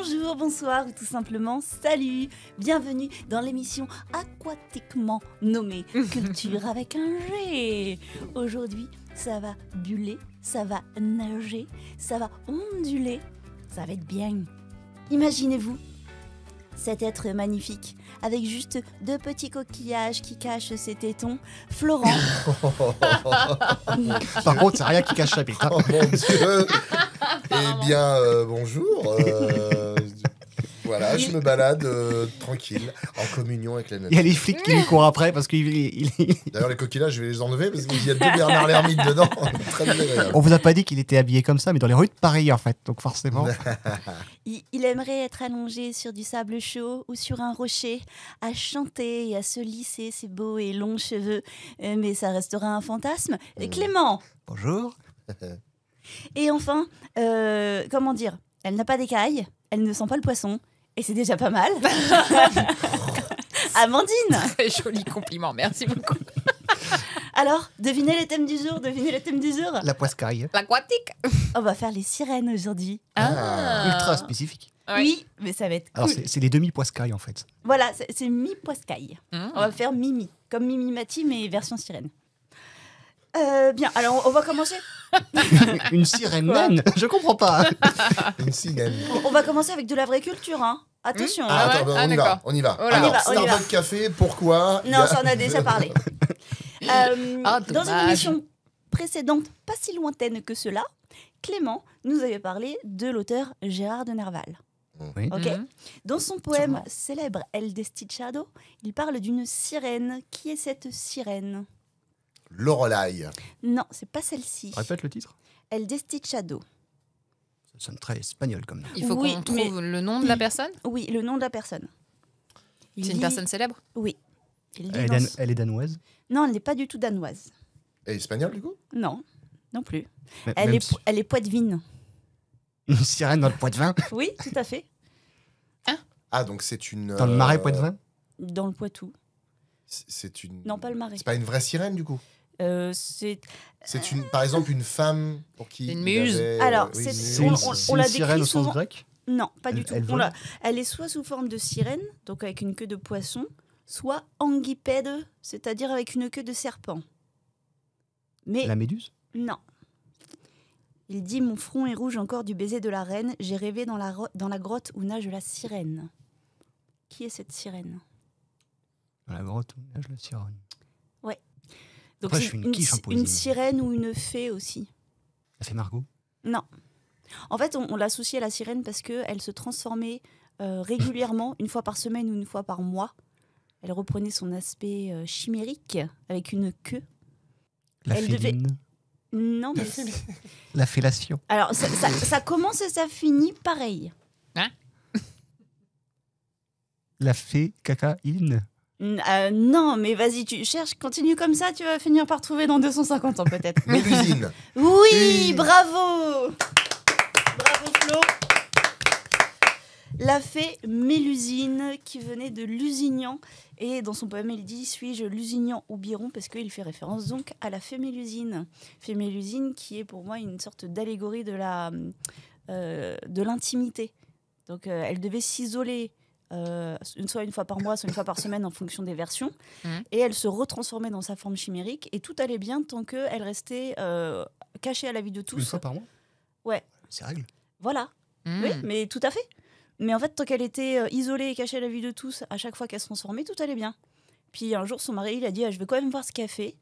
Bonjour, bonsoir ou tout simplement salut. Bienvenue dans l'émission aquatiquement nommée Culture avec un G. Aujourd'hui, ça va buller, ça va nager, ça va onduler, ça va être bien. Imaginez-vous cet être magnifique avec juste 2 petits coquillages qui cachent ses tétons, Florent. Par contre, c'est rien qui cache la bite. Hein. Oh mon Dieu. Eh bien, bonjour. Voilà, je me balade tranquille, en communion avec la nature. Il y a les flics qui lui courent après parce qu'il. D'ailleurs, les coquillages, je vais les enlever parce qu'il y a 2 Bernard l'ermite dedans. Très désagréable. On vous a pas dit qu'il était habillé comme ça, mais dans les rues de Paris en fait. Donc forcément. Il aimerait être allongé sur du sable chaud ou sur un rocher, à chanter et à se lisser ses beaux et longs cheveux. Mais ça restera un fantasme. Clément. Bonjour. Et enfin, comment dire, elle n'a pas d'écailles, elle ne sent pas le poisson. Et c'est déjà pas mal. Amandine. Très joli compliment, merci beaucoup. Alors, devinez les thèmes du jour, La poiscaille. L'aquatique. On va faire les sirènes aujourd'hui. Ultra spécifique. Ouais. Oui, mais ça va être cool. Alors c'est les demi-poiscailles en fait. Voilà, c'est mi-poiscaille. On va faire Mimi, comme Mimi Mati, mais version sirène. Bien, alors on va commencer. Une sirène naine. Je comprends pas. Une sirène. On va commencer avec de la vraie culture, hein. Attention. Ah, hein. attends, ouais. on Ah, y va, d'accord. on y va. Oh là. Alors, On y va. Starbucks Café, pourquoi Non, ça on a déjà parlé. Ah, Dans une dommage. émission précédente, pas si lointaine que cela, Clément nous avait parlé de l'auteur Gérard de Nerval. Oui. Ok. Mhm. Dans son poème Sûrement. célèbre El Desdichado, il parle d'une sirène. Qui est cette sirène? Lorelai. Non, c'est pas celle-ci. Répète le titre. El Desdichado. Ça sonne très espagnol comme nom. Il faut Oui, qu'on trouve le nom de la personne. Oui, le nom de la personne. Il C'est une dit- personne célèbre. Oui. Il dit Elle dans est, ce- elle est danoise. Non, elle n'est pas du tout danoise. Et espagnol, du coup? Non, non plus. Mais Elle même est, si- elle est poitevine. Une sirène dans le Poitevin. Oui, tout à fait. Ah, donc c'est une... Dans le marais Poitevin. Dans le Poitou. C'est une... Non, pas le marais. C'est pas une vraie sirène, du coup? C'est... C'est une, par exemple une femme pour qui C'est une il muse. avait, Alors, oui, c'est- une C'est muse. une, on c'est la une sirène décrit au sens souvent. grec. Non, pas du Elle- tout. elle On vole. elle est soit sous forme de sirène, donc avec une queue de poisson, soit anguipède, c'est-à-dire avec une queue de serpent. Mais La méduse. non. Il dit « Mon front est rouge encore du baiser de la reine. J'ai rêvé dans la grotte où nage la sirène. » Qui est cette sirène? Dans la grotte où nage la sirène. Donc Après, c'est je suis une quiche en une poésie. sirène ou une fée aussi. Ça fait Margot. Non. En fait, on l'associait à la sirène parce qu'elle se transformait régulièrement, une fois par semaine ou une fois par mois. Elle reprenait son aspect chimérique avec une queue. La Elle devait- féline. Non, mais... La fellation. Alors, ça commence et ça finit pareil. La fée cacaïne. Non, mais vas-y, tu cherches, continue comme ça, tu vas finir par trouver dans 250 ans peut-être. Mélusine. Oui, Oui. bravo. Bravo Flo. La fée Mélusine qui venait de Lusignan. Et dans son poème, il dit « Suis-je Lusignan ou Biron ?» parce qu'il fait référence donc à la fée Mélusine. Fée Mélusine qui est pour moi une sorte d'allégorie de l'intimité. Donc elle devait s'isoler soit une fois par mois, soit une fois par semaine en fonction des versions. Mhm. Et elle se retransformait dans sa forme chimérique et tout allait bien tant qu'elle restait cachée à la vue de Une tous. fois par mois. Ouais. C'est règle. Voilà. Mmh. Oui, mais tout à fait. Mais en fait, tant qu'elle était isolée et cachée à la vue de tous, à chaque fois qu'elle se transformait, tout allait bien. Puis un jour, son mari, il a dit « Je vais quand même voir ce qu'elle fait ».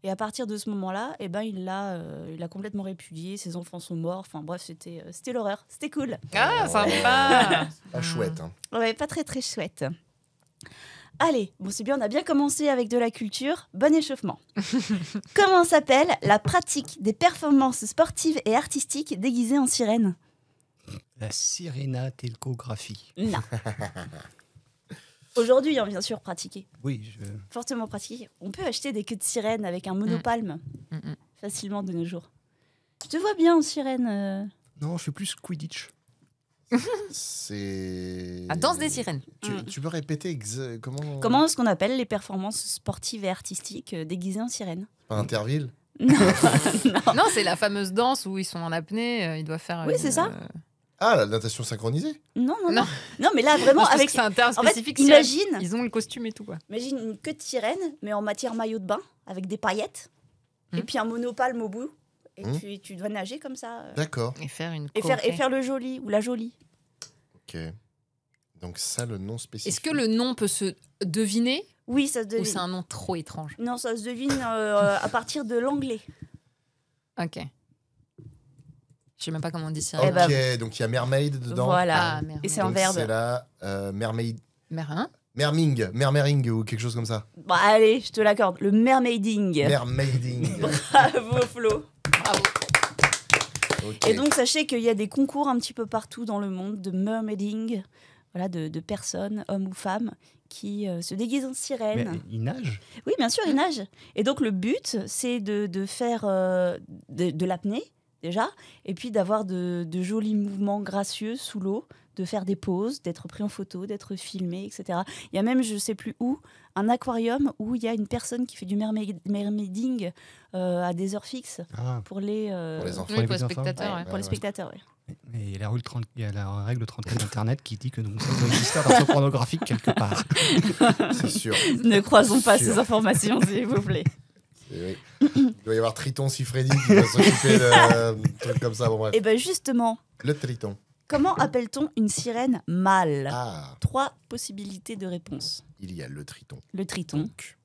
Et à partir de ce moment-là, eh ben, il l'a complètement répudiée. Ses enfants sont morts. Enfin bref, c'était l'horreur. C'était cool. Ah, sympa. Pas chouette. Hein. Ouais, pas très très chouette. Allez, bon c'est bien, on a bien commencé avec de la culture. Bon échauffement. Comment s'appelle la pratique des performances sportives et artistiques déguisées en sirène? La sirénatelcographie. Non. Aujourd'hui, hein, bien sûr, pratiqué. Oui, Fortement pratiqué. On peut acheter des queues de sirène avec un monopalme facilement de nos jours. Je te vois bien en sirène. Non, je suis plus Quidditch. C'est... La danse des sirènes. Tu peux répéter comment... Comment est-ce qu'on appelle les performances sportives et artistiques déguisées en sirène? Pas Interville? Non. Non, c'est la fameuse danse où ils sont en apnée. Ils doivent faire. Oui, c'est ça. Ah, la natation synchronisée. Non, non, Non. non. Non, mais là, vraiment, Moi, je pense avec... que c'est un terme En fait, spécifique. sirène. imagine, Ils ont le costume et tout, quoi. imagine une queue de sirène, mais en matière maillot de bain, avec des paillettes, et puis un monopalme au bout. Et tu dois nager comme ça. D'accord. Et faire une Et faire le joli ou la jolie. Ok. Donc ça, le nom spécifique. Est-ce que le nom peut se deviner Oui, ça se ou devine. c'est un nom trop étrange? Non, ça se devine à partir de l'anglais. Ok. Je sais même pas comment on dit ça. Eh ben, Ok, donc il y a mermaid dedans. Voilà. Ah, merde. Et c'est un Donc verbe. c'est la mermaid. Hein Mermering ou quelque chose comme ça. Bon, allez, je te l'accorde. Le mermaiding. Mermaiding. Bravo, Flo. Bravo. Ok. Et donc, sachez qu'il y a des concours un petit peu partout dans le monde de mermaiding, voilà, de personnes, hommes ou femmes, qui se déguisent en Mais sirène. il nage. Oui, bien sûr, ils nagent. Et donc, le but, c'est de faire de l'apnée, déjà, et puis d'avoir de jolis mouvements gracieux sous l'eau, de faire des poses, d'être pris en photo, d'être filmé, etc. Il y a même, je ne sais plus où, un aquarium où il y a une personne qui fait du mermaiding à des heures fixes Ah, pour les, Pour les enfants. Oui, pour les petits enfants. spectateurs. ouais, Ouais. pour les spectateurs. Ouais. Mais il y a la règle 30 il y a la règle 34 d'Internet qui dit que nous sommes registrés d'un pornographique quelque part. C'est sûr. Ne croisons pas Sûr. ces informations, s'il vous plaît. Oui. Il doit y avoir Triton Sifredi qui va s'occuper de trucs comme ça. Bon, bref. Et bien justement, Le Triton. comment appelle-t-on une sirène mâle Ah, 3 possibilités de réponse. il y a le Triton. Le triton. Donc,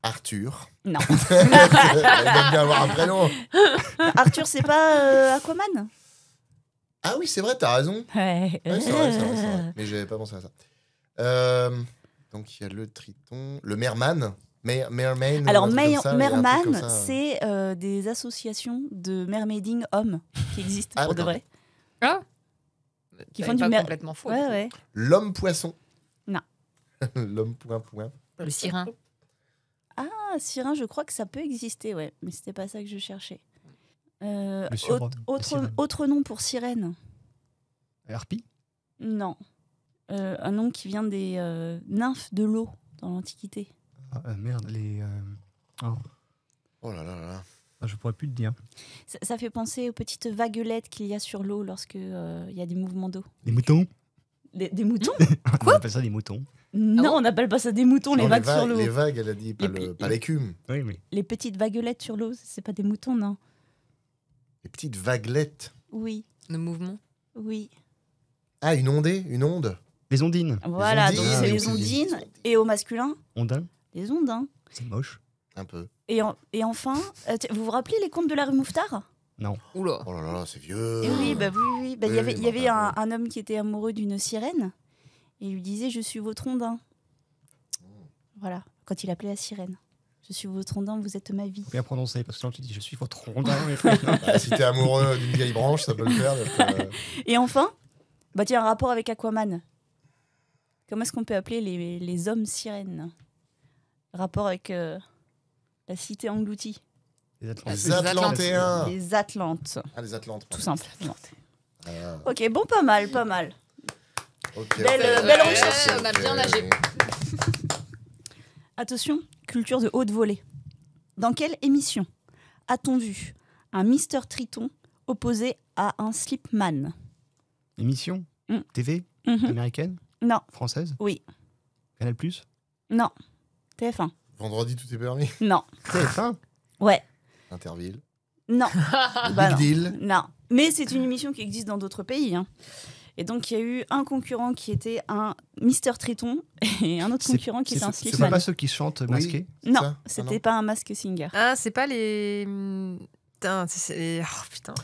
Arthur. Non. Il aime bien avoir un prénom. Arthur, c'est pas Aquaman? Ah oui, c'est vrai, t'as raison. Ouais. Ouais, c'est vrai. Mais j'avais pas pensé à ça. Donc, il y a le Triton. Le Merman. Merman. Alors, ou un truc comme ça, il y a un truc Merman, comme ça. c'est des associations de mermaiding hommes qui existent Ah, pour de d'accord. vrai. Ah Qui Ça font est du pas mer- complètement faux. Ouais, ouais. L'homme poisson. Non. L'homme point. Le sirin. Ah, sirin, je crois que ça peut exister, ouais. Mais c'était pas ça que je cherchais. Le surhomme, la sirène. Autre nom pour sirène? Harpie. Non. Un nom qui vient des nymphes de l'eau dans l'Antiquité. Merde, oh, Oh là là là. je pourrais plus te dire. Ça fait penser aux petites vaguelettes qu'il y a sur l'eau lorsque il y a des mouvements d'eau. Les moutons. Des moutons? On appelle ça des moutons. Non, bon on n'appelle pas ça des moutons, les Non, vagues sur l'eau. Les vagues, elle a dit, Les- pas l'écume. Oui, mais Les petites vaguelettes sur l'eau, c'est pas des moutons, non? Les petites vaguelettes. Oui, Le mouvement. oui. Ah, une ondée, une onde. les ondines. Voilà, ondines, donc c'est oui, les oui. ondines. Et au masculin, Ondins, les ondins. c'est moche. Un peu. Et enfin, vous vous rappelez les contes de la rue Mouffetard? Oula. Oh là là là, c'est vieux. Eh oui, bah oui. Bah, Oui, il y avait bon, un homme qui était amoureux d'une sirène et il lui disait: je suis votre ondin. Voilà, quand il appelait la sirène. Je suis votre ondin, vous êtes ma vie. Bien prononcé, parce que là, tu dis je suis votre rondin. Ah, si t'es amoureux d'une vieille branche, ça peut le faire. donc, Et enfin, bah tiens, un rapport avec Aquaman. Comment est-ce qu'on peut appeler les hommes sirènes? Rapport avec la cité engloutie. Les Atlantes. Les Atlantéens. Les Atlantes, Ah, les Atlantes. tout pardon. simplement. Ah, Ok, bon, pas mal, pas mal. ok. Belle Ok, recherche. ok, On a bien ok. nagé. Attention, culture de haute volée. Dans quelle émission a-t-on vu un Mister Triton opposé à un Slipman? Émission Mm. TV Mhm. américaine, Non, française, oui, Canal Plus, non. TF1. Vendredi, tout est permis. Non, TF1. ouais, Interville. non. Le Bah Big non. Deal. Non, mais c'est une émission qui existe dans d'autres pays. Hein. Et donc, il y a eu un concurrent qui était un Mister Triton et un autre concurrent qui était un C'est Slipman. pas ceux qui chantent masqués. Non, ça c'était pas un Mask Singer. Ah, c'est pas les. Putain, Oh putain.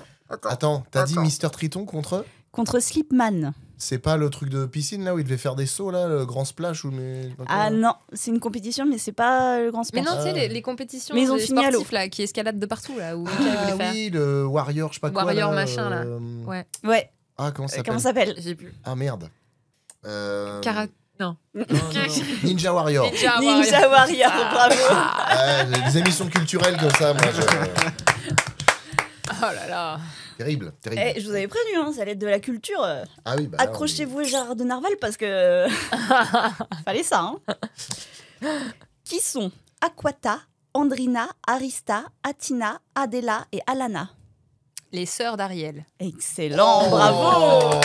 Attends, t'as dit Attends. Mister Triton contre. Contre Slipman. C'est pas le truc de piscine là où il devait faire des sauts là, le grand splash ou mais. Ah non, c'est une compétition, mais c'est pas le grand Mais splash. non, tu sais, Ah. les compétitions Mais ils ont des fini à l'eau. sportifs là, qui escaladent de partout là. Où Michael Ah voulait faire. oui, le Warrior, je sais pas quoi. Warrior là, machin, là. Ouais. Ouais, Ah, comment ça s'appelle comment ça s'appelle? J'ai plus. Ah merde. Non. non, Ninja Warrior. Ninja Warrior, bravo. Ah, des émissions culturelles comme ça, moi. Oh là là. Terrible, terrible. Eh, je vous avais prévenu, hein, ça allait être de la culture. Ah oui, bah. là, Accrochez-vous, Gérard de Narval, parce que. Fallait ça, hein. Qui sont Aquata, Andrina, Arista, Atina, Adela et Alana? Les sœurs d'Ariel. Excellent, bravo.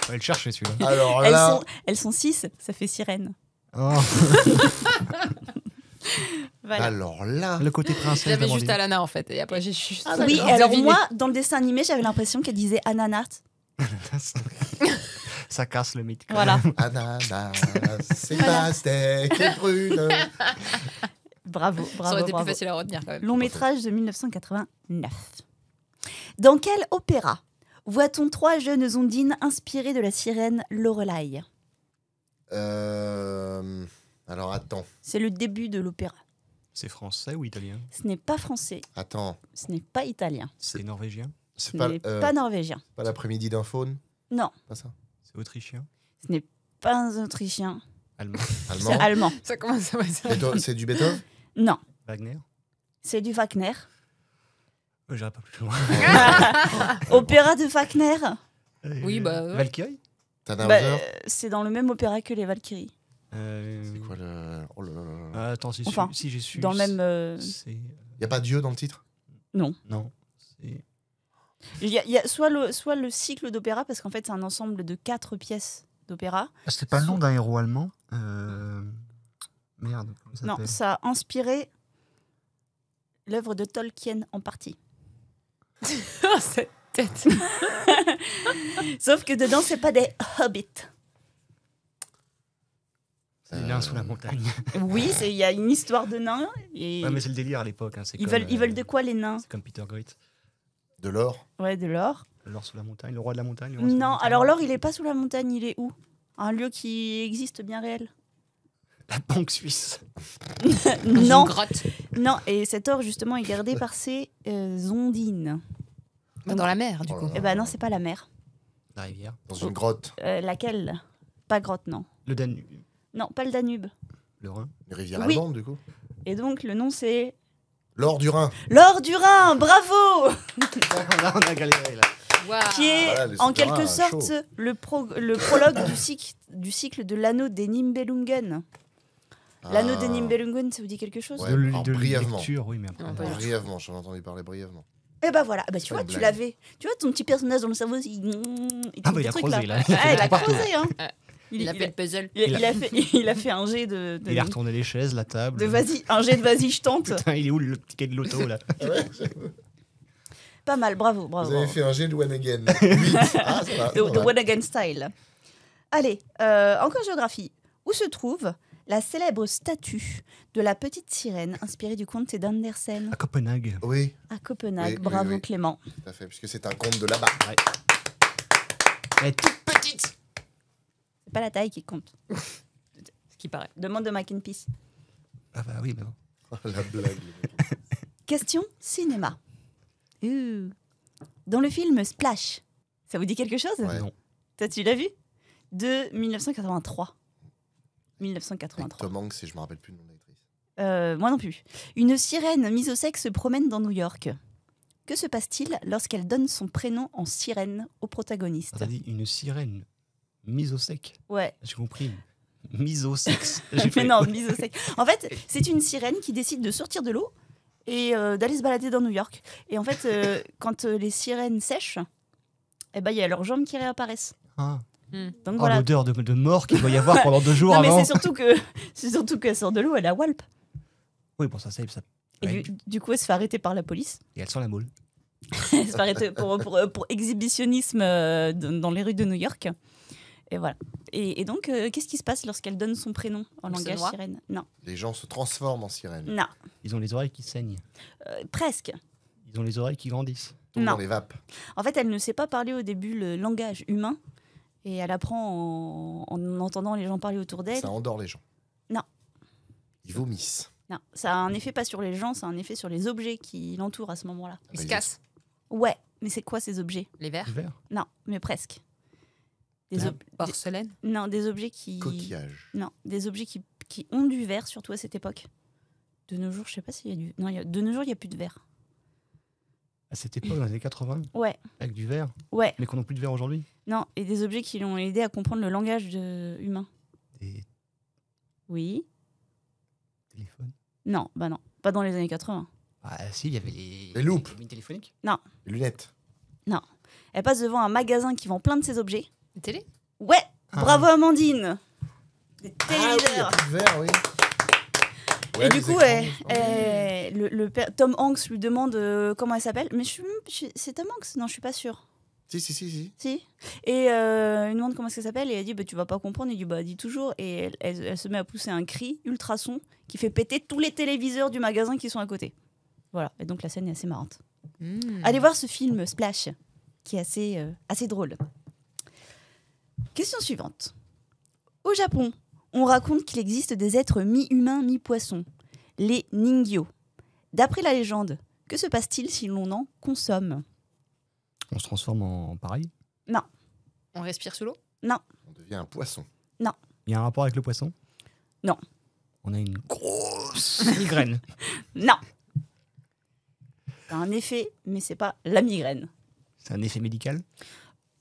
On va le chercher celui-là. Alors là, Elles sont 6, ça fait sirène. Oh, Voilà. alors là, le côté princesse. J'avais d'Amandine. juste Alana en fait. Et après, j'ai juste. Ah, Oui, d'accord. alors deviné. moi, dans le dessin animé, j'avais l'impression qu'elle disait ananas. Ça casse le mythe. quand Voilà. même. ananas, c'est pastèque et prune. Bravo, Ça aurait bravo, été plus bravo. facile à retenir quand même. Long métrage de 1989. Dans quel opéra voit-on 3 jeunes ondines inspirées de la sirène Lorelai? Alors attends, C'est le début de l'opéra. C'est français ou italien? Ce n'est pas français, attends. ce n'est pas italien, C'est norvégien? ce C'est pas, n'est pas norvégien. pas l'après-midi d'un faune, Non, pas ça. C'est autrichien? ce n'est pas un autrichien, Allemand? c'est Allemand. allemand. Ça commence à passer. C'est du Beethoven. Non, Wagner? c'est du Wagner. J'irai pas plus loin. Opéra de Wagner, Oui, bah, ouais. Valkyrie? Tannhauser. bah, c'est dans le même opéra que les Valkyries. C'est quoi le. Oh là là là là. Attends, si, Enfin, si j'ai su. Dans le même. C'est. Y a pas Dieu dans le titre? Non. C'est. Il y a soit le cycle d'opéra, parce qu'en fait, c'est un ensemble de 4 pièces d'opéra. Ah, c'était pas le nom d'un héros allemand? Merde. Comment ça Non, s'appelle ça a inspiré l'œuvre de Tolkien en partie. Cette tête. Sauf que dedans, c'est pas des hobbits. Les nains sous la montagne. Oui, il y a une histoire de nains. Et Ouais, mais c'est le délire à l'époque. Hein. ils veulent de quoi, les nains? C'est comme Peter Grete. De l'or. Ouais, de l'or. L'or sous la montagne, le roi de la montagne. le roi sous la Non, montagne. alors l'or, il est pas sous la montagne, il est où? Un lieu qui existe bien réel. La banque suisse. Non, Une grotte. non, et cet or, justement, est gardé par ces ondines. Dans la mer, du Oh là coup. là. Eh ben non, c'est pas la mer. La rivière. Dans une grotte. Laquelle? Pas grotte, non. Le Danube. Non, pas le Danube. Le Rhin. Une rivière Oui. allemande, du coup. Et donc, le nom, c'est L'or du Rhin. l'or du Rhin. Bravo! on a galéré là. Waouh. Qui est Voilà, les en souterrains, quelque chaud. sorte le prologue du cycle de l'anneau des Nibelungen. L'anneau des Nibelungen, ça vous dit quelque chose? Ouais. de alors, de brièvement. lecture, oui, mais après. Non, pas du tout. Brièvement, j'en ai entendu parler brièvement. Eh ben voilà, bah, tu pas vois, une tu blague. l'avais. Tu vois, ton petit personnage dans le cerveau, Ah, bah, il a creusé, là. Ah, il a Partout. creusé, hein. Il a fait le puzzle. Il a fait un jet de Il a retourné les chaises, la table. vas-y, un jet de vas-y, je tente. Putain, il est où le ticket de l'auto là? Pas mal, bravo, Vous bravo. avez fait un jet de one again. 8. Ah, ça va. De ça va. One Again Style. Allez, encore géographie. Où se trouve la célèbre statue de la petite sirène inspirée du conte d'Andersen? À Copenhague. Oui, À Copenhague. Oui, Bravo, oui. Clément. tout à fait, puisque c'est un conte de là-bas. Elle est toute petite. C'est pas la taille qui compte. Ce qui paraît. Demande de Mac and Peace. Ah bah oui, mais bon. La blague. Question cinéma. Dans le film Splash, ça vous dit quelque chose? Ouais. Non. Toi, tu l'as vu? De 1983. Avec 1983. Tom Hanks et je me rappelle plus le nom de l'actrice. Moi non plus. Une sirène mise au sexe se promène dans New York. Que se passe-t-il lorsqu'elle donne son prénom en sirène au protagoniste? T'as dit une sirène mise au sec. Ouais. J'ai compris. Mise au sexe. Mais non, mise au sec. En fait, c'est une sirène qui décide de sortir de l'eau et d'aller se balader dans New York. Et en fait, quand les sirènes sèchent, eh ben, il y a leurs jambes qui réapparaissent. Ah. Donc Oh, voilà. l'odeur de mort qu'il doit y avoir pendant 2 jours Non, mais avant. c'est surtout qu'elle sort de l'eau, elle a Walp. Oui, bon, ça. Et Ouais. du coup, elle se fait arrêter par la police. Et elle sent la moule. Elle se fait arrêter pour exhibitionnisme dans les rues de New York. Et voilà. Et donc, qu'est-ce qui se passe lorsqu'elle donne son prénom en Elle se langage noie sirène? Non. Les gens se transforment en sirène. Non. Ils ont les oreilles qui saignent. Presque. Ils ont les oreilles qui grandissent. Tombent Non. dans les vapes. En fait, elle ne sait pas parler au début le langage humain. Et elle apprend en entendant les gens parler autour d'elle. Ça endort les gens. Non. Ils vomissent. Non, ça a un effet pas sur les gens, ça a un effet sur les objets qui l'entourent à ce moment-là. Il se casse. Ouais, mais c'est quoi ces objets? Les verres. Du verre. Non, mais presque. Des, Ah. ob- des- Porcelaine. non, des objets qui... Coquillage. Non, des objets qui ont du verre, surtout à cette époque. De nos jours, je sais pas s'il y a du... Non, de nos jours, il n'y a plus de verre. À cette époque, dans les années 80, Ouais, avec du verre. ouais. Mais qu'on n'a plus de verre aujourd'hui. Non, et des objets qui l'ont aidé à comprendre le langage humain. Des Oui. téléphones. Non, bah non. Pas dans les années 80. Ah si, il y avait les loupes. les lignes téléphoniques. Les lunettes. Elle passe devant un magasin qui vend plein de ces objets. Une télé? Ouais, Ah. bravo Amandine. Des Ah oui, il y a téléviseurs. plus de verre, oui. Ouais, Et du les coup, écrans. le père, Tom Hanks lui demande comment elle s'appelle. Mais c'est Tom Hanks? Non, je suis pas sûre. Si. Si. Et il demande comment elle s'appelle et elle dit bah, tu vas pas comprendre. Il dit bah dis toujours. Et elle se met à pousser un cri ultrason qui fait péter tous les téléviseurs du magasin qui sont à côté. Voilà. Et donc la scène est assez marrante. Allez voir ce film Splash qui est assez drôle. Question suivante. Au Japon, on raconte qu'il existe des êtres mi-humains, mi-poissons, les Ningyo. D'après la légende, que se passe-t-il si l'on en consomme? On se transforme en pareil. On respire sous l'eau? On devient un poisson. Il y a un rapport avec le poisson? Non. On a une grosse migraine. Non. C'est un effet, mais c'est pas la migraine. C'est un effet médical?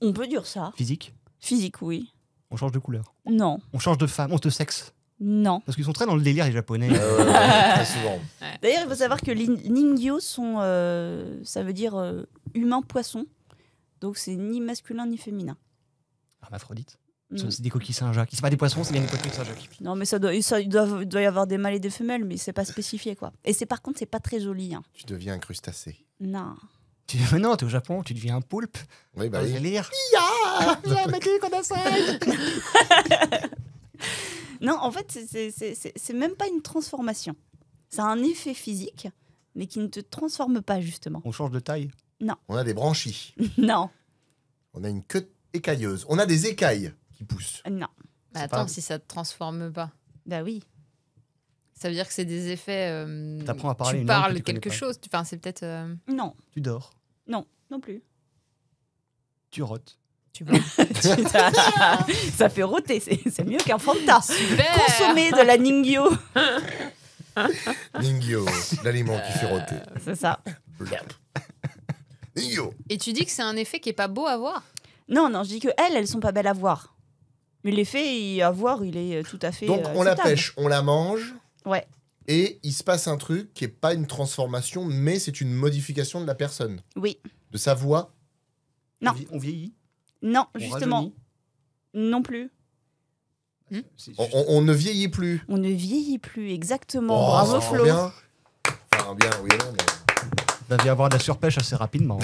On peut dire ça. Physique? Physique, oui. On change de couleur? Non. On change de femme? On te sexe? Non. Parce qu'ils sont très dans le délire, les Japonais. Très souvent. D'ailleurs, il faut savoir que les Ningyo sont, ça veut dire humain-poisson. Donc c'est ni masculin ni féminin. Hermaphrodite. Mm. C'est des coquilles Saint-Jacques. C'est pas des poissons, c'est bien des coquilles Saint-Jacques. Non, mais il doit y avoir des mâles et des femelles, mais c'est pas spécifié, quoi. Et par contre, c'est pas très joli. Hein. Tu deviens un crustacé. Non. Mais non, t'es au Japon, tu deviens un poulpe. Oui, bah Dans oui. le délire. Non, en fait, c'est même pas une transformation. C'est un effet physique, mais qui ne te transforme pas, justement. On change de taille. On a des branchies. Non. On a une queue écailleuse. On a des écailles qui poussent. Non. Bah C'est attends, pas- si ça te transforme pas, Bah oui. ça veut dire que c'est des effets. T'apprends à parler Tu une langue que parles tu connais quelque pas. chose. Enfin, c'est peut-être. Non. Tu dors. Non. Non plus. Tu rotes. Tu vois. Ça fait rôter, c'est mieux qu'un Fanta. Super. Consommer de la Ningyo. Ningyo, l'aliment qui fait rôter. C'est ça. Blap. Ningyo. Et tu dis que c'est un effet qui est pas beau à voir. Non, je dis que elles sont pas belles à voir. Mais l'effet à voir, il est tout à fait. Donc on la acceptable. pêche, on la mange. Ouais. Et il se passe un truc qui est pas une transformation, mais c'est une modification de la personne, Oui. de sa voix. Non. On vieillit. Non, On justement. rajeunit. Non plus. C'est On, juste- on ne vieillit plus. On ne vieillit plus, exactement. Oh, Bravo ça rend Flo. Bien. Enfin, bien, oui, non, mais... Il va y avoir de la surpêche assez rapidement.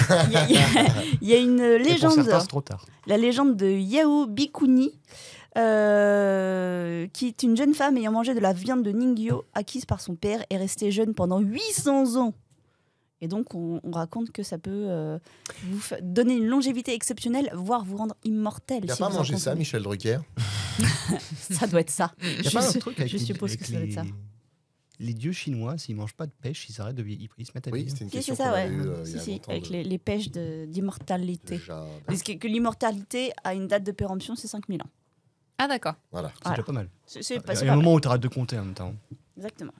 Il y a une Et pour légende, certains, c'est trop tard. la légende de Yao Bikuni, qui est une jeune femme ayant mangé de la viande de Ningyo acquise par son père et restée jeune pendant 800 ans. Et donc, on raconte que ça peut donner une longévité exceptionnelle, voire vous rendre immortel. Il n'a si pas vous en mangé ça, consommez. Michel Drucker. Ça doit être ça. Il y a pas un Je- truc avec je suppose avec que ça doit être ça. Les dieux chinois, s'ils mangent pas de pêche, ils arrêtent de vieillir. Ils se mettent à Oui, vieillir. c'était une Si, question c'est qu'on ça, avait ouais. eue il y Si, a si, longtemps. avec les pêches d'immortalité. Jardin. Parce que l'immortalité a une date de péremption, c'est 5000 ans. Ah d'accord. Voilà. C'est déjà pas mal. C'est Il pas, y c'est a pas un mal. moment où tu arrêtes de compter en même temps. Exactement.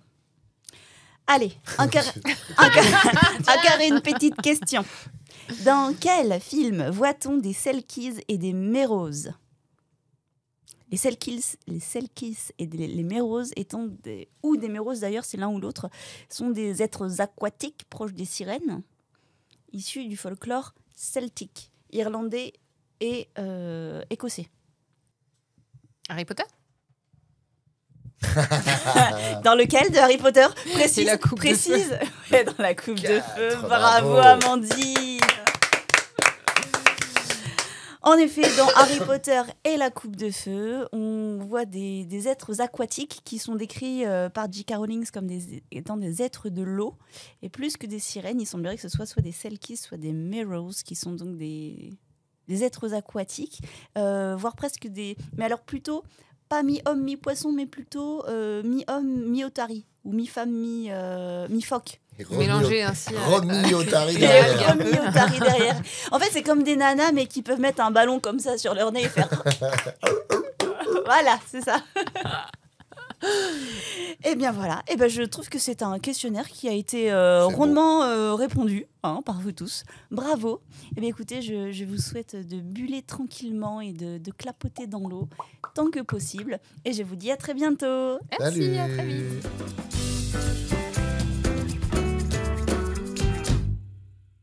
Allez, encore une petite question. Dans quel film voit-on des Selkies et des Méroses? Les Selkies et les Méroses étant ou des Méroses d'ailleurs, c'est l'un ou l'autre, sont des êtres aquatiques proches des sirènes, issus du folklore celtique, irlandais et écossais. Harry Potter. Dans lequel de Harry Potter? Précise. C'est la coupe de précise. Ouais, dans la coupe de feu. Quatre, Bravo bravo. Amandine. En effet, dans Harry Potter et la coupe de feu, on voit des êtres aquatiques qui sont décrits par J.K. Rowling comme étant des êtres de l'eau. Et plus que des sirènes, il semblerait que ce soit des Selkies, soit des Merrows, qui sont donc des êtres aquatiques, voire presque des... Mais alors plutôt, pas mi-homme, mi-poisson, mais plutôt mi-homme, mi-otari, ou mi-femme, mi-phoque. Mélangé ainsi. Remis Otari Et derrière. remis Otari derrière. En fait, c'est comme des nanas, mais qui peuvent mettre un ballon comme ça sur leur nez et faire... Voilà, c'est ça. Et bien voilà, et ben je trouve que c'est un questionnaire qui a été rondement répondu par vous tous. Bravo. Et bien écoutez, je vous souhaite de buller tranquillement et de clapoter dans l'eau tant que possible. Et je vous dis à très bientôt. Merci, à très Salut. vite.